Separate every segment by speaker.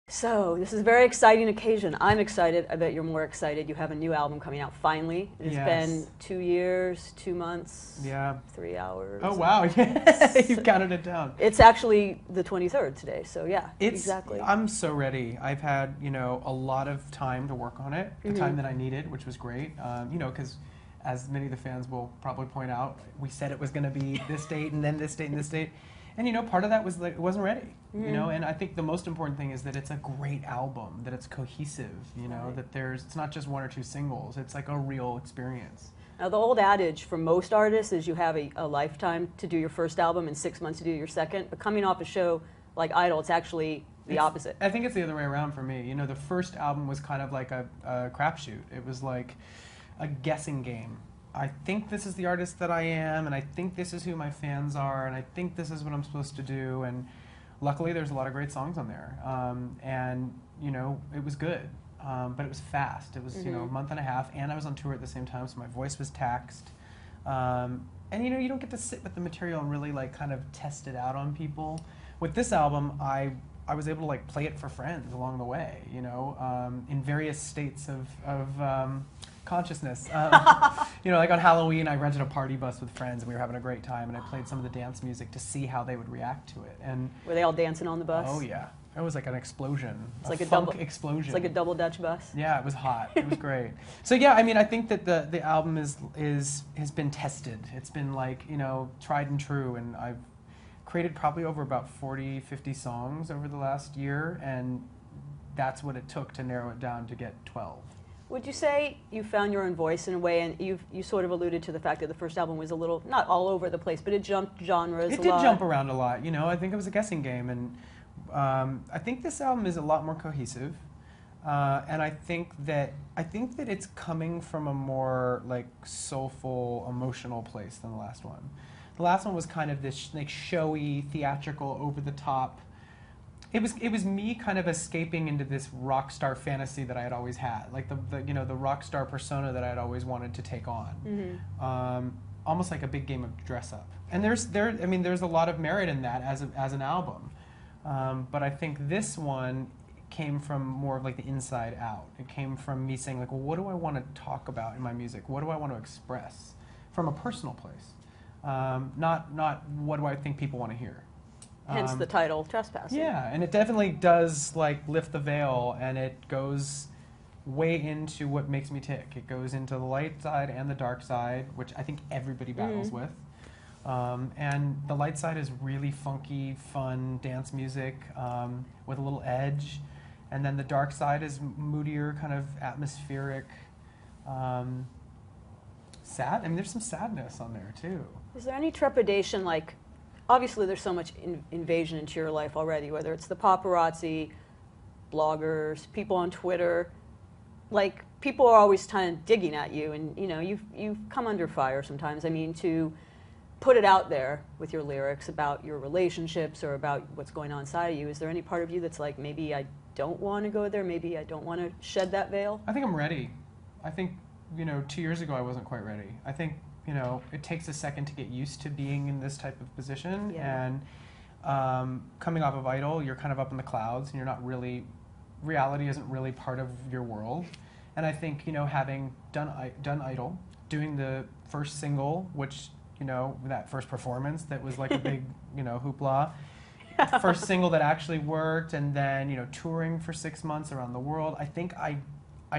Speaker 1: So, this is a very exciting occasion. I'm excited. I bet you're more excited. You have a new album coming out finally. It's been 2 years, 2 months, 3 hours.
Speaker 2: Oh, wow. You've counted it down.
Speaker 1: It's actually the 23rd today, so yeah, exactly.
Speaker 2: I'm so ready. I've had, a lot of time to work on it, the time that I needed, which was great. Because as many of the fans will probably point out, we said it was going to be this date and then this date and this date. And part of that was like it wasn't ready, and I think the most important thing is that it's a great album, that it's cohesive, that it's not just one or two singles, it's like a real experience.
Speaker 1: Now the old adage for most artists is you have a lifetime to do your first album and 6 months to do your second, but coming off a show like Idol, it's actually the opposite.
Speaker 2: I think it's the other way around for me. The first album was kind of like a crapshoot. It was like a guessing game. I think this is the artist that I am, and I think this is who my fans are, and I think this is what I'm supposed to do, and luckily there's a lot of great songs on there, and it was good, but it was fast. It was a month and a half, and I was on tour at the same time, so my voice was taxed, and you don't get to sit with the material and really like kind of test it out on people. With this album, I was able to like play it for friends along the way, in various states of consciousness. Like on Halloween, I rented a party bus with friends, and we were having a great time, and I played some of the dance music to see how they would react to it. And
Speaker 1: were they all dancing on the bus?
Speaker 2: Oh yeah, it was like an explosion.
Speaker 1: It's like a
Speaker 2: funk
Speaker 1: double
Speaker 2: explosion.
Speaker 1: It's like a double Dutch bus.
Speaker 2: Yeah, it was hot. It was great. So yeah, I think that the album has been tested. It's been like tried and true, and I've created probably over about 40, 50 songs over the last year, and that's what it took to narrow it down to get 12.
Speaker 1: Would you say you found your own voice in a way, and you sort of alluded to the fact that the first album was a little, not all over the place, but it jumped genres a lot?
Speaker 2: It did jump around a lot, I think it was a guessing game, and I think this album is a lot more cohesive, and I think that it's coming from a more like soulful, emotional place than the last one. The last one was kind of this like showy, theatrical, over the top. It was me kind of escaping into this rock star fantasy that I had always had, like the rock star persona that I had always wanted to take on, almost like a big game of dress up. And there's a lot of merit in that as an album, but I think this one came from more of like the inside out. It came from me saying like, well, what do I want to talk about in my music? What do I want to express from a personal place? Not what do I think people want to hear.
Speaker 1: Hence the title, Trespassing.
Speaker 2: Yeah, and it definitely does like lift the veil, and it goes way into what makes me tick. It goes into the light side and the dark side, which I think everybody battles with. And the light side is really funky, fun dance music with a little edge. And then the dark side is moodier, kind of atmospheric, sad. There's some sadness on there too.
Speaker 1: Is there any trepidation, like, obviously there's so much invasion into your life already, whether it's the paparazzi, bloggers, people on Twitter, like people are always kind of digging at you, and you've come under fire sometimes. To put it out there with your lyrics about your relationships or about what's going on inside of you, is there any part of you that's like, maybe I don't want to go there, maybe I don't want to shed that veil?
Speaker 2: I think I'm ready. I think 2 years ago I wasn't quite ready. I think it takes a second to get used to being in this type of position, and coming off of Idol, you're kind of up in the clouds, and you're not really, reality isn't really part of your world. And I think, having done Idol, doing the first single, which, that first performance that was like a big, hoopla, first single that actually worked, and then, touring for 6 months around the world, I think I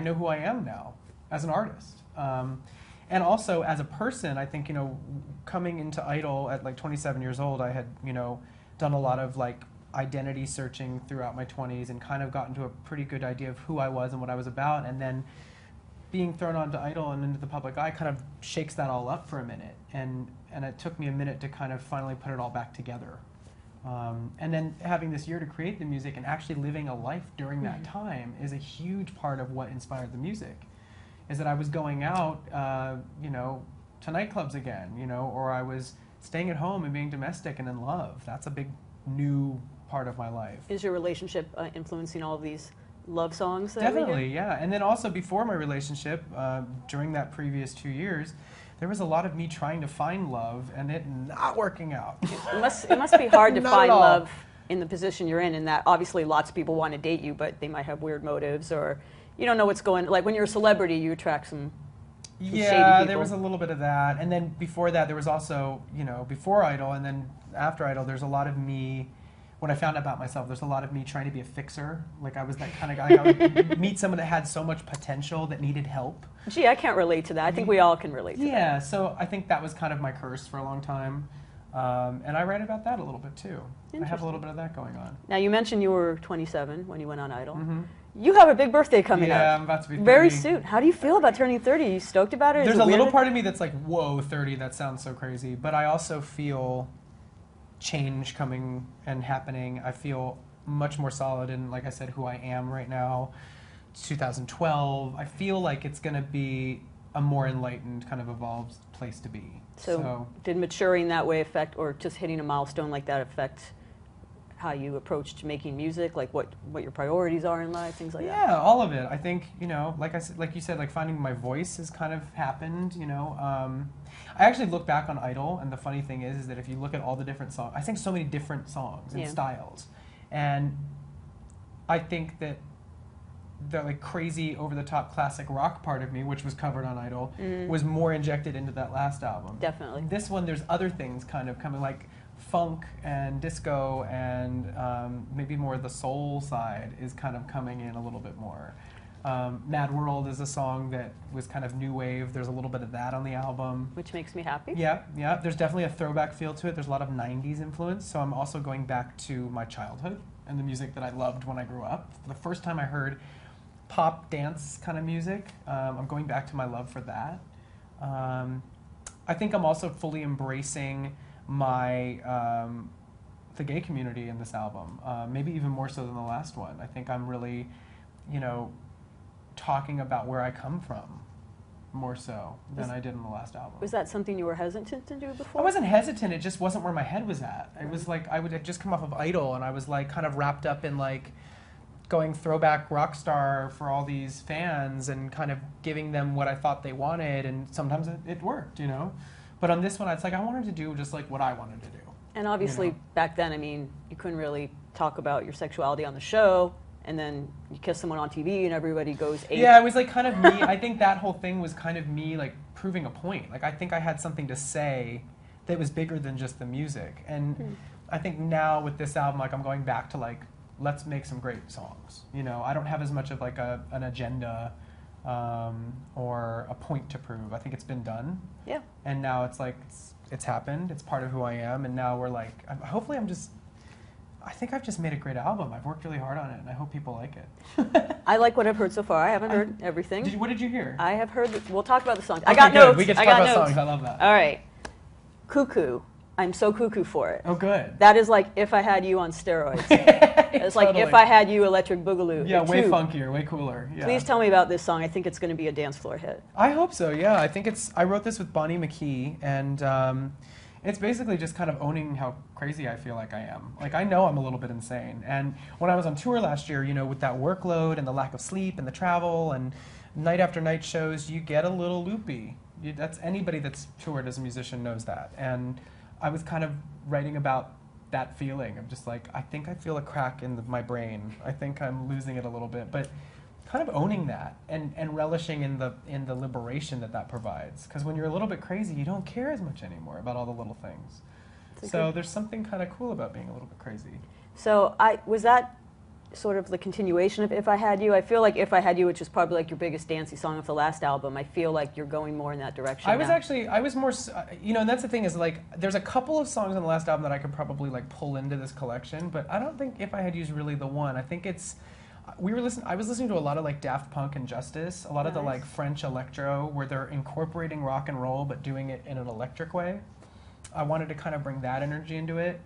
Speaker 2: know who I am now as an artist. And also, as a person, I think, coming into Idol at like 27 years old, I had, done a lot of like identity searching throughout my 20s and kind of gotten to a pretty good idea of who I was and what I was about. And then being thrown onto Idol and into the public eye kind of shakes that all up for a minute. And it took me a minute to kind of finally put it all back together. And then having this year to create the music and actually living a life during that time is a huge part of what inspired the music. Is that I was going out, to nightclubs again, or I was staying at home and being domestic and in love. That's a big new part of my life.
Speaker 1: Is your relationship influencing all of these love songs?
Speaker 2: Definitely, yeah. And then also before my relationship, during that previous 2 years, there was a lot of me trying to find love and it not working out.
Speaker 1: It must be hard to find love in the position you're in that obviously lots of people want to date you, but they might have weird motives, or you don't know what's going. Like when you're a celebrity, you attract some shady people.
Speaker 2: There was a little bit of that, and then before that, there was also, before Idol, and then after Idol, there's a lot of me. When I found out about myself, there's a lot of me trying to be a fixer. Like I was that kind of guy. I would meet someone that had so much potential that needed help.
Speaker 1: Gee, I can't relate to that. I think we all can relate to that.
Speaker 2: Yeah, so I think that was kind of my curse for a long time. And I write about that a little bit too. I have a little bit of that going on.
Speaker 1: Now, you mentioned you were 27 when you went on Idol. Mm-hmm. You have a big birthday coming up.
Speaker 2: Yeah, I'm about to be 30.
Speaker 1: Very soon. How do you feel about turning 30? Are you stoked about it?
Speaker 2: There's a little part of me that's like, whoa, 30, that sounds so crazy. But I also feel change coming and happening. I feel much more solid in, like I said, who I am right now. 2012. I feel like it's going to be a more enlightened, kind of evolved place to be.
Speaker 1: So did maturing that way affect, or just hitting a milestone like that affect how you approached making music, like what your priorities are in life, things like that?
Speaker 2: Yeah, all of it. I think, like you said, like finding my voice has kind of happened, I actually look back on Idol, and the funny thing is that if you look at all the different songs, I think so many different songs and styles. And I think that the like crazy over-the-top classic rock part of me, which was covered on Idol, was more injected into that last album.
Speaker 1: Definitely.
Speaker 2: This one, there's other things kind of coming, like funk and disco, and maybe more the soul side is kind of coming in a little bit more. Mad World is a song that was kind of new wave. There's a little bit of that on the album.
Speaker 1: Which makes me happy.
Speaker 2: Yeah. There's definitely a throwback feel to it. There's a lot of 90s influence, so I'm also going back to my childhood and the music that I loved when I grew up. For the first time I heard pop dance kind of music, I'm going back to my love for that. I think I'm also fully embracing my the gay community in this album, maybe even more so than the last one. I think I'm really, talking about where I come from more so than I did in the last album.
Speaker 1: Was that something you were hesitant to do before?
Speaker 2: I wasn't hesitant, it just wasn't where my head was at. It was like I would have just come off of Idol, and I was like kind of wrapped up in like going throwback rock star for all these fans and kind of giving them what I thought they wanted, and sometimes it worked, But on this one, it's like I wanted to do just like what I wanted to do.
Speaker 1: And obviously back then, I mean, you couldn't really talk about your sexuality on the show, and then you kiss someone on TV and everybody goes ape.
Speaker 2: Yeah, it was like kind of me. I think that whole thing was kind of me like proving a point. Like I think I had something to say that was bigger than just the music. And I think now with this album, like I'm going back to like, let's make some great songs. I don't have as much of like an agenda or a point to prove. I think it's been done.
Speaker 1: Yeah.
Speaker 2: And now it's like, it's happened. It's part of who I am. And now we're like, hopefully I think I've just made a great album. I've worked really hard on it, and I hope people like it.
Speaker 1: I like what I've heard so far. I haven't heard everything.
Speaker 2: What did you hear?
Speaker 1: I have heard, we'll talk about the songs.
Speaker 2: Okay,
Speaker 1: I got
Speaker 2: good.
Speaker 1: notes.
Speaker 2: We get to talk about songs. I love that.
Speaker 1: All right. Cuckoo. I'm so cuckoo for it.
Speaker 2: Oh, good.
Speaker 1: That is like If I Had You on steroids. It's like
Speaker 2: Totally.
Speaker 1: If I Had You Electric Boogaloo.
Speaker 2: Yeah, way funkier, way cooler. Yeah.
Speaker 1: Please tell me about this song. I think it's going to be a dance floor hit.
Speaker 2: I hope so, yeah. I wrote this with Bonnie McKee, and it's basically just kind of owning how crazy I feel like I am. Like, I know I'm a little bit insane. And when I was on tour last year, with that workload and the lack of sleep and the travel and night after night shows, you get a little loopy. That's anybody that's toured as a musician knows that. And I was kind of writing about that feeling of just like, I think I feel a crack in my brain. I think I'm losing it a little bit, but kind of owning that and relishing in the liberation that provides. Because when you're a little bit crazy, you don't care as much anymore about all the little things. So there's something kind of cool about being a little bit crazy.
Speaker 1: So was that sort of the continuation of If I Had You? I feel like If I Had You, which is probably like your biggest dancey song of the last album, I feel like you're going more in that direction.
Speaker 2: I was more, and that's the thing is like, there's a couple of songs on the last album that I could probably like pull into this collection, but I don't think If I Had You is really the one. I think it's, I was listening to a lot of like Daft Punk and Justice, a lot of the like French electro where they're incorporating rock and roll but doing it in an electric way. I wanted to kind of bring that energy into it.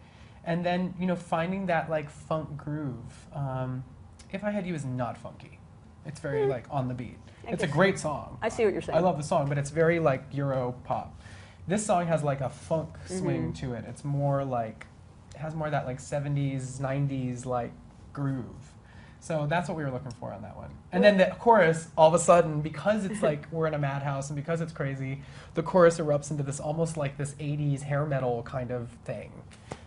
Speaker 2: And then, finding that like funk groove. If I Had You is not funky. It's very like on the beat. It's a great song.
Speaker 1: I see what you're saying.
Speaker 2: I love the song, but it's very like Euro pop. This song has like a funk swing to it. It's more like, it has more of that like 70s, 90s like groove. So that's what we were looking for on that one. And then the chorus, all of a sudden, because it's like we're in a madhouse and because it's crazy, the chorus erupts into this almost like this 80s hair metal kind of thing.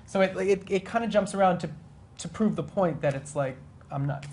Speaker 2: So it kind of jumps around to to prove the point that it's like, I'm nuts.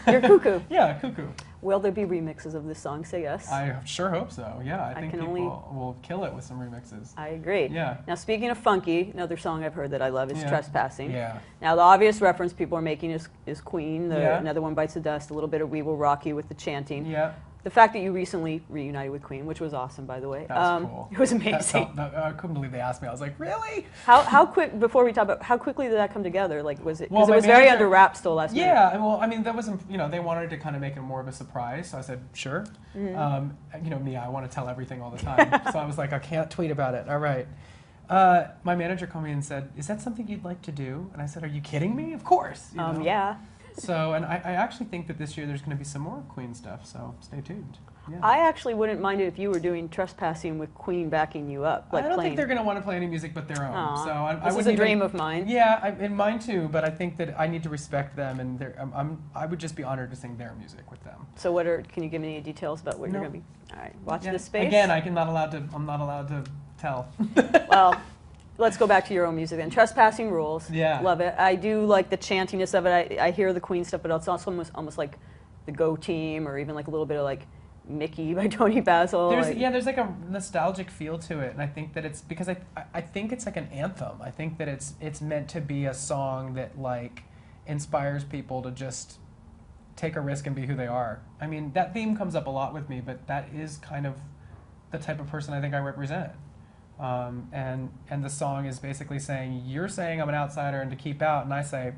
Speaker 1: You're cuckoo.
Speaker 2: Yeah, cuckoo.
Speaker 1: Will there be remixes of this song? Say yes.
Speaker 2: I sure hope so. Yeah, I think
Speaker 1: can
Speaker 2: people will kill it with some remixes.
Speaker 1: I agree.
Speaker 2: Yeah.
Speaker 1: Now, speaking of funky, another song I've heard that I love is Trespassing.
Speaker 2: Yeah.
Speaker 1: Now, the obvious reference people are making is Queen.
Speaker 2: Yeah.
Speaker 1: Another One Bites the Dust, a little bit of We Will Rock You with the chanting.
Speaker 2: Yeah.
Speaker 1: The fact that you recently reunited with Queen, which was awesome, by the way.
Speaker 2: That was cool.
Speaker 1: It was amazing.
Speaker 2: I couldn't believe they asked me. I was like, really?
Speaker 1: How quick, before we talk about, how quickly did that come together? Like, was it,
Speaker 2: Well,
Speaker 1: because it was very under wraps still last minute.
Speaker 2: Yeah, well, I mean, that wasn't, they wanted to kind of make it more of a surprise, so I said, sure. Me, I want to tell everything all the time. So I was like, I can't tweet about it. All right. My manager called me and said, is that something you'd like to do? And I said, are you kidding me? Of course.
Speaker 1: Yeah.
Speaker 2: So, and I actually think that this year there's going to be some more Queen stuff, so stay tuned. Yeah.
Speaker 1: I actually wouldn't mind it if you were doing Trespassing with Queen backing you up. Like
Speaker 2: I don't think they're going to want to play any music but their own.
Speaker 1: Aww.
Speaker 2: So I
Speaker 1: this is a dream of mine.
Speaker 2: Yeah, and mine too. But I think that I need to respect them, and I would just be honored to sing their music with them.
Speaker 1: So can you give me any details about what you're going to be? All right, watch this space.
Speaker 2: Again, I'm not allowed to tell.
Speaker 1: Well, let's go back to your own music then. Trespassing rules.
Speaker 2: Yeah.
Speaker 1: Love it. I do like the chantiness of it. I hear the Queen stuff, but it's also almost like the Go Team, or even like a little bit of like Mickey by Tony Basil.
Speaker 2: There's like a nostalgic feel to it, and I think that it's because I think it's like an anthem. I think that it's meant to be a song that like inspires people to just take a risk and be who they are. I mean, that theme comes up a lot with me, but that is kind of the type of person I think I represent. And the song is basically saying, you're saying I'm an outsider and to keep out, and I say,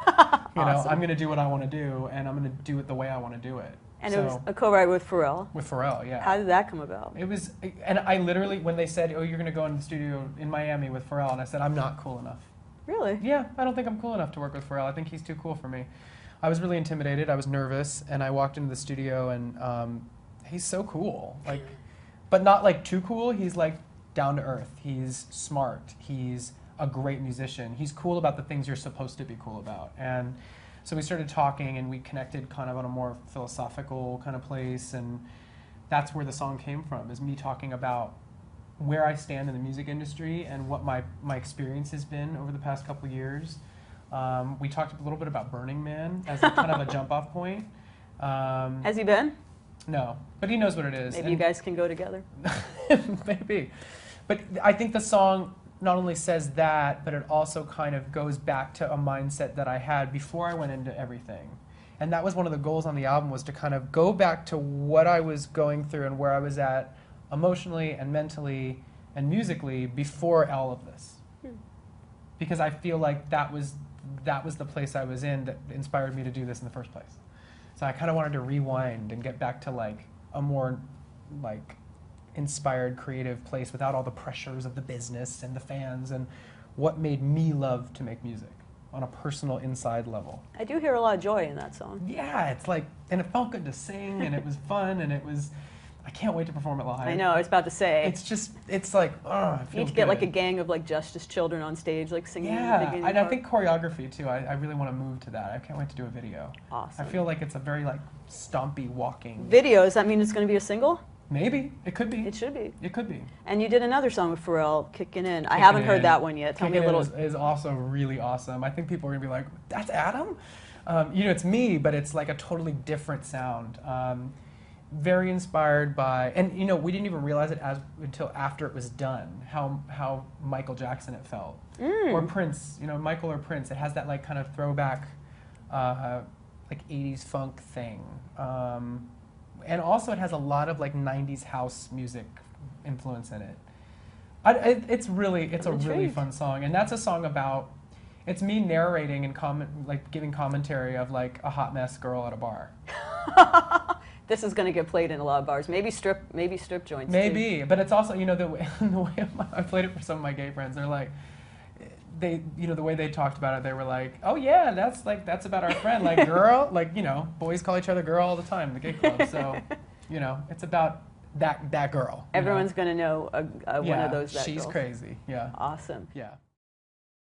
Speaker 1: Awesome.
Speaker 2: I'm going to do what I want to do, and I'm going to do it the way I want to do it.
Speaker 1: And it was a co-write with Pharrell.
Speaker 2: With Pharrell, yeah.
Speaker 1: How did that come about?
Speaker 2: It was, and I literally, when they said, oh, you're going to go into the studio in Miami with Pharrell, and I said, I'm not cool enough.
Speaker 1: Really?
Speaker 2: Yeah, I don't think I'm cool enough to work with Pharrell. I think he's too cool for me. I was really intimidated. I was nervous, and I walked into the studio, and he's so cool. Like, but not like too cool. He's like down to earth. He's smart. He's a great musician. He's cool about the things you're supposed to be cool about. And so we started talking, and we connected kind of on a more philosophical kind of place, and that's where the song came from, is me talking about where I stand in the music industry and what my experience has been over the past couple of years. We talked a little bit about Burning Man as a, kind of a jump-off point.
Speaker 1: Has he been?
Speaker 2: No, but he knows what it is.
Speaker 1: Maybe you guys can go together.
Speaker 2: Maybe. But I think the song not only says that, but it also kind of goes back to a mindset that I had before I went into everything. And that was one of the goals on the album, was to kind of go back to what I was going through and where I was at emotionally and mentally and musically before all of this. Because I feel like that was the place I was in that inspired me to do this in the first place. So I kind of wanted to rewind and get back to like a more like inspired, creative place without all the pressures of the business and the fans, and what made me love to make music on a personal inside level.
Speaker 1: I do hear a lot of joy in that song.
Speaker 2: Yeah, it's like, and it felt good to sing, and it was fun, and it was, I can't wait to perform it live.
Speaker 1: I know, I was about to say.
Speaker 2: It's just, it's like, oh, it feels
Speaker 1: you need to get like a gang of like Justice Children on stage, like singing.
Speaker 2: Yeah, and I think choreography too. I really want to move to that. I can't wait to do a video.
Speaker 1: Awesome.
Speaker 2: I feel like it's a very like stompy walking.
Speaker 1: Video, does that mean it's going to be a single?
Speaker 2: Maybe. It could be.
Speaker 1: It should be.
Speaker 2: It could be.
Speaker 1: And you did another song with Pharrell, Kickin' In. I haven't heard that one yet. Tell me a little.
Speaker 2: Is also really awesome. I think people are going to be like, that's Adam? It's me, but it's like a totally different sound. Very inspired by, and we didn't even realize it until after it was done, how Michael Jackson it felt. Or Prince, Michael or Prince. It has that like kind of throwback, like 80s funk thing. And also it has a lot of like 90s house music influence in it. It's a really fun song, and that's a song about, it's me narrating and giving commentary of like a hot mess girl at a bar.
Speaker 1: This is going to get played in a lot of bars, maybe strip joints.
Speaker 2: Maybe,
Speaker 1: too.
Speaker 2: But it's also the way I played it for some of my gay friends. They're like, the way they talked about it, they were like, oh yeah, that's about our friend, like girl, like boys call each other girl all the time in the gay club. So it's about that girl.
Speaker 1: Everyone's going to know one of those.
Speaker 2: She's
Speaker 1: girls.
Speaker 2: crazy. Yeah.
Speaker 1: Awesome.
Speaker 2: Yeah.